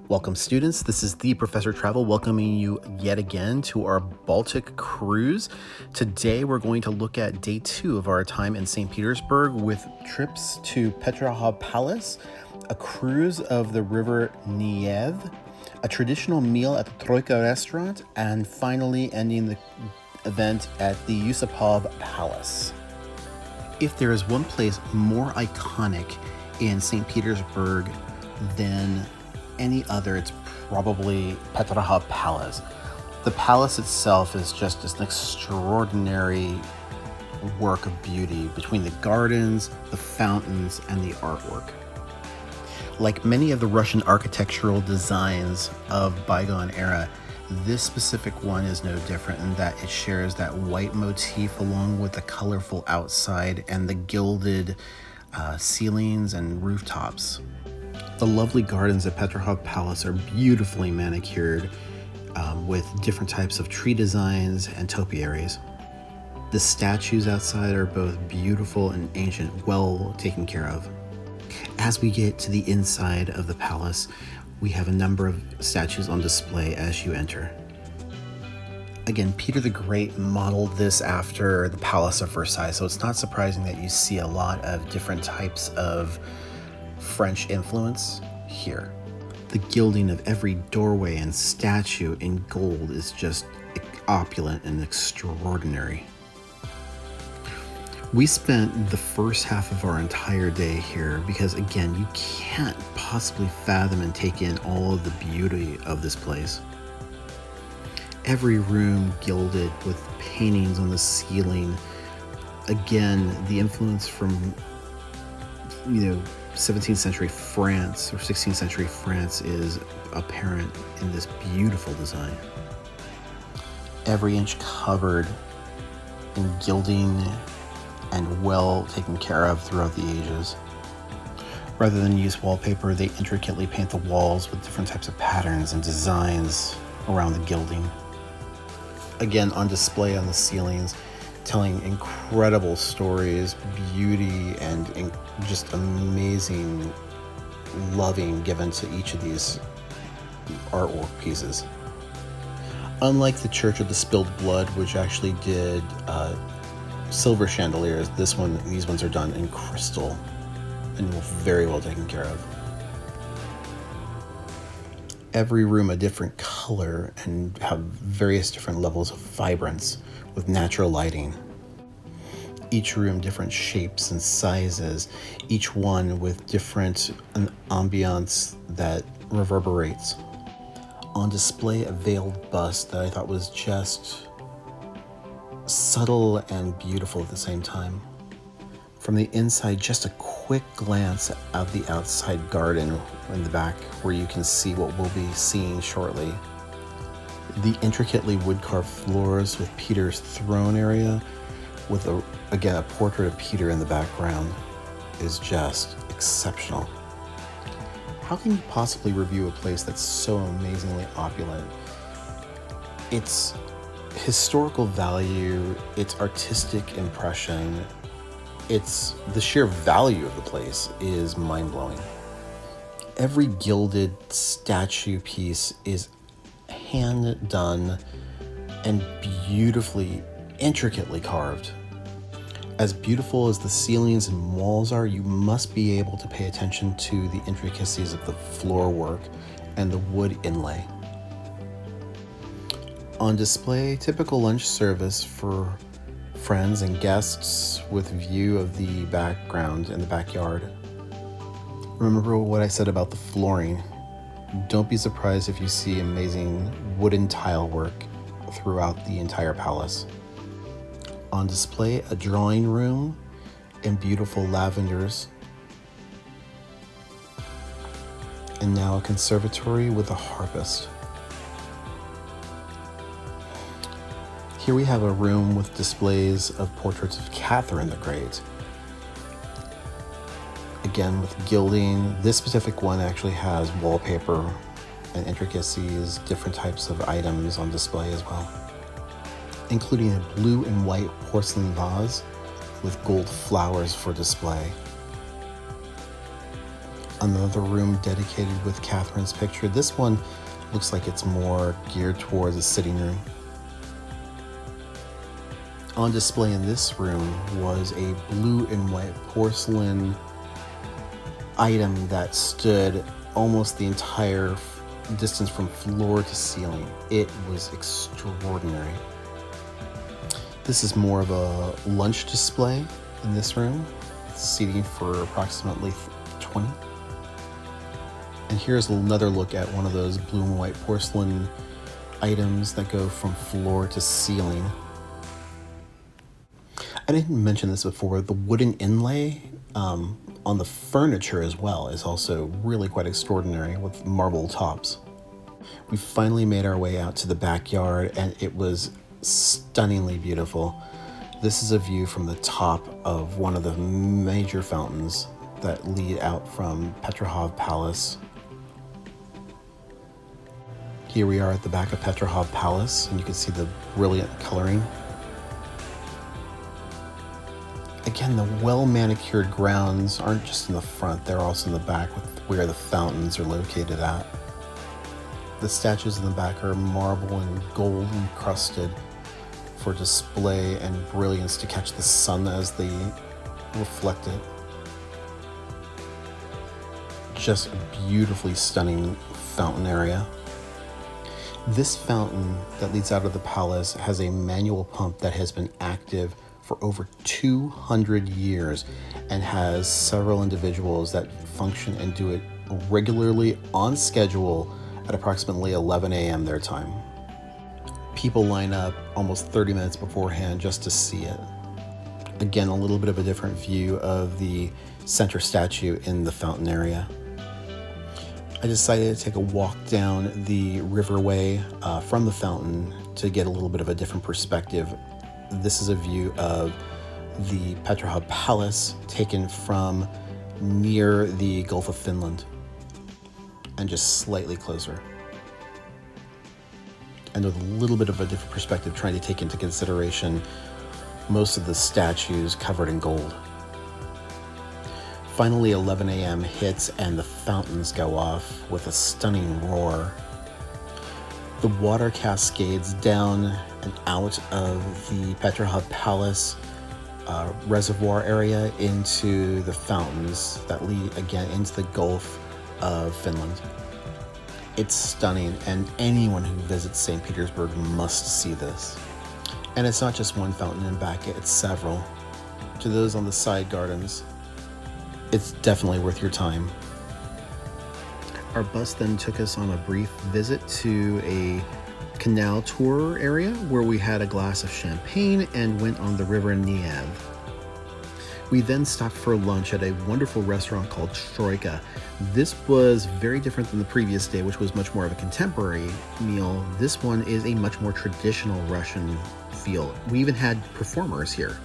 Welcome students, this is the Professor Travel welcoming you yet again to our Baltic cruise. Today we're going to look at day 2 of our time in St. Petersburg with trips to Peterhof Palace, a cruise of the river Nyene, a traditional meal at the Troika Restaurant, and finally ending the event at the Yusupov Palace. If there is one place more iconic in St. Petersburg than any other, it's probably Peterhof Palace. The palace itself is just an extraordinary work of beauty between the gardens, the fountains, and the artwork. Like many of the Russian architectural designs of bygone era, this specific one is no different in that it shares that white motif along with the colorful outside and the gilded ceilings and rooftops. The lovely gardens at Peterhof Palace are beautifully manicured with different types of tree designs and topiaries. The statues outside are both beautiful and ancient, well taken care of. As we get to the inside of the palace, we have a number of statues on display as you enter. Again, Peter the Great modeled this after the Palace of Versailles, so it's not surprising that you see a lot of different types of French influence here. The gilding of every doorway and statue in gold is just opulent and extraordinary. We spent the first half of our entire day here because, again, you can't possibly fathom and take in all of the beauty of this place. Every room gilded with paintings on the ceiling. Again, the influence from 17th century France or 16th century France is apparent in this beautiful design. Every inch covered in gilding and well taken care of throughout the ages. Rather than use wallpaper, they intricately paint the walls with different types of patterns and designs around the gilding. Again, on display on the ceilings, telling incredible stories, beauty, and just amazing loving given to each of these artwork pieces. Unlike the Church of the Spilled Blood, which actually did silver chandeliers, these ones are done in crystal and very well taken care of. Every room a different color and have various different levels of vibrance with natural lighting. Each room different shapes and sizes, each one with different ambiance that reverberates. On display, a veiled bust that I thought was just subtle and beautiful at the same time. From the inside, just a quick glance of the outside garden in the back where you can see what we'll be seeing shortly. The intricately wood-carved floors with Peter's throne area with a portrait of Peter in the background is just exceptional. How can you possibly review a place that's so amazingly opulent? Its historical value, its artistic impression, the sheer value of the place is mind-blowing. Every gilded statue piece is hand done and beautifully, intricately carved. As beautiful as the ceilings and walls are, you must be able to pay attention to the intricacies of the floor work and the wood inlay. On display, typical lunch service for friends and guests with view of the background in the backyard. Remember what I said about the flooring. Don't be surprised if you see amazing wooden tile work throughout the entire palace. On display, a drawing room in beautiful lavenders. And now a conservatory with a harpist. Here we have a room with displays of portraits of Catherine the Great. Again, with gilding. This specific one actually has wallpaper and intricacies, different types of items on display as well, including a blue and white porcelain vase with gold flowers for display. Another room dedicated with Catherine's picture. This one looks like it's more geared towards a sitting room. On display in this room was a blue and white porcelain item that stood almost the entire distance from floor to ceiling. It was extraordinary. This is more of a lunch display in this room, seating for approximately 20. And here's another look at one of those blue and white porcelain items that go from floor to ceiling. I didn't mention this before, the wooden inlay on the furniture as well is also really quite extraordinary with marble tops. We finally made our way out to the backyard and it was stunningly beautiful. This is a view from the top of one of the major fountains that lead out from Peterhof Palace. Here we are at the back of Peterhof Palace and you can see the brilliant coloring. Again, the well-manicured grounds aren't just in the front, they're also in the back with where the fountains are located at. The statues in the back are marble and gold encrusted for display and brilliance to catch the sun as they reflect it. Just a beautifully stunning fountain area. This fountain that leads out of the palace has a manual pump that has been active for over 200 years and has several individuals that function and do it regularly on schedule at approximately 11 a.m. their time. People line up almost 30 minutes beforehand just to see it. Again, a little bit of a different view of the center statue in the fountain area. I decided to take a walk down the riverway from the fountain to get a little bit of a different perspective. This is a view of the Peterhof Palace taken from near the Gulf of Finland and just slightly closer. And with a little bit of a different perspective, trying to take into consideration most of the statues covered in gold. Finally, 11 a.m. hits and the fountains go off with a stunning roar. The water cascades down and out of the Peterhof Palace reservoir area into the fountains that lead again into the Gulf of Finland. It's stunning, and anyone who visits St. Petersburg must see this. And it's not just one fountain in back, it's several. To those on the side gardens, it's definitely worth your time. Our bus then took us on a brief visit to a canal tour area where we had a glass of champagne and went on the river Nyene. We then stopped for lunch at a wonderful restaurant called Troika. This was very different than the previous day, which was much more of a contemporary meal. This one is a much more traditional Russian feel. We even had performers here.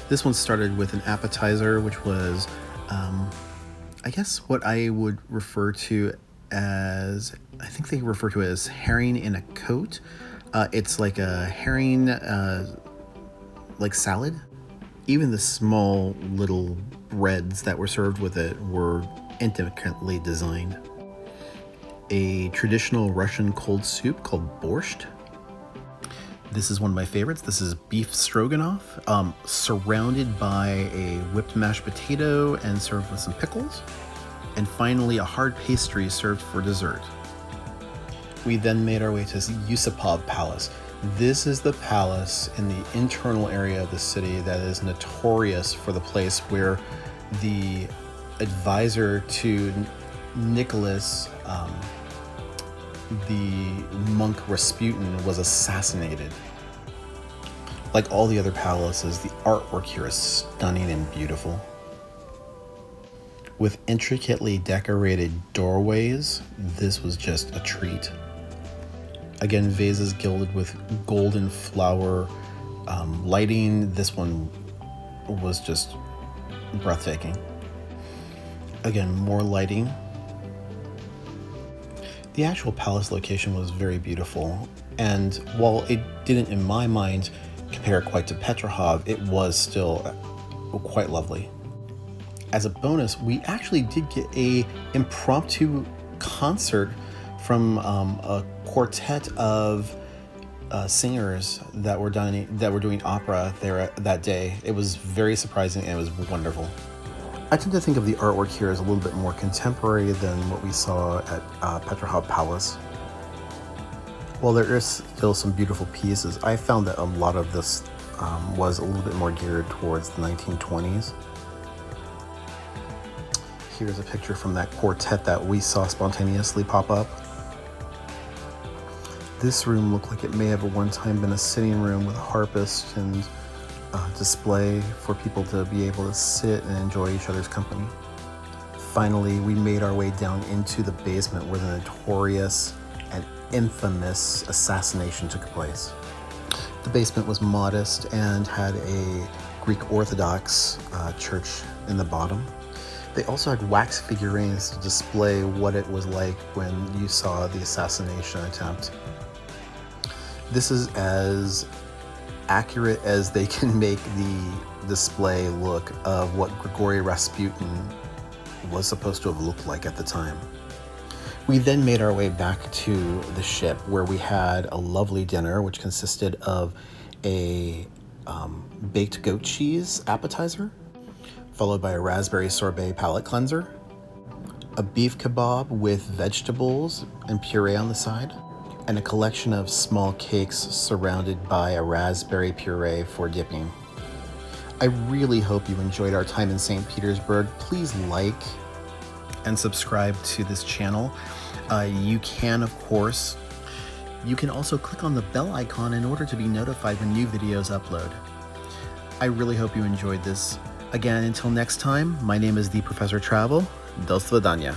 This one started with an appetizer, which was, I guess what I would refer to as, I think they refer to it as herring in a coat. It's like a herring, like salad. Even the small little breads that were served with it were intricately designed. A traditional Russian cold soup called borscht. This is one of my favorites. This is beef stroganoff, surrounded by a whipped mashed potato and served with some pickles. And finally, a hard pastry served for dessert. We then made our way to Yusupov Palace. This is the palace in the internal area of the city that is notorious for the place where the advisor to Nicholas, the monk Rasputin, was assassinated. Like all the other palaces, the artwork here is stunning and beautiful. With intricately decorated doorways, this was just a treat. Again, vases gilded with golden flower lighting. This one was just breathtaking. Again, more lighting. The actual palace location was very beautiful, and while it didn't, in my mind, compare quite to Peterhof, it was still quite lovely. as a bonus, we actually did get a impromptu concert from a quartet of singers that were doing opera there that day. It was very surprising and it was wonderful. I tend to think of the artwork here as a little bit more contemporary than what we saw at Peterhof Palace. While there is still some beautiful pieces, I found that a lot of this was a little bit more geared towards the 1920s. Here's a picture from that quartet that we saw spontaneously pop up. This room looked like it may have at one time been a sitting room with a harpist and display for people to be able to sit and enjoy each other's company. Finally, we made our way down into the basement where the notorious and infamous assassination took place. The basement was modest and had a Greek Orthodox church in the bottom. They also had wax figurines to display what it was like when you saw the assassination attempt. This is as accurate as they can make the display look of what Grigory Rasputin was supposed to have looked like at the time. We then made our way back to the ship where we had a lovely dinner, which consisted of a baked goat cheese appetizer, followed by a raspberry sorbet palate cleanser, a beef kebab with vegetables and puree on the side, and a collection of small cakes surrounded by a raspberry puree for dipping. I really hope you enjoyed our time in St. Petersburg. Please like and subscribe to this channel. You can also click on the bell icon in order to be notified when new videos upload. I really hope you enjoyed this. Again, until next time, my name is the Professor Travel. Do svidaniya.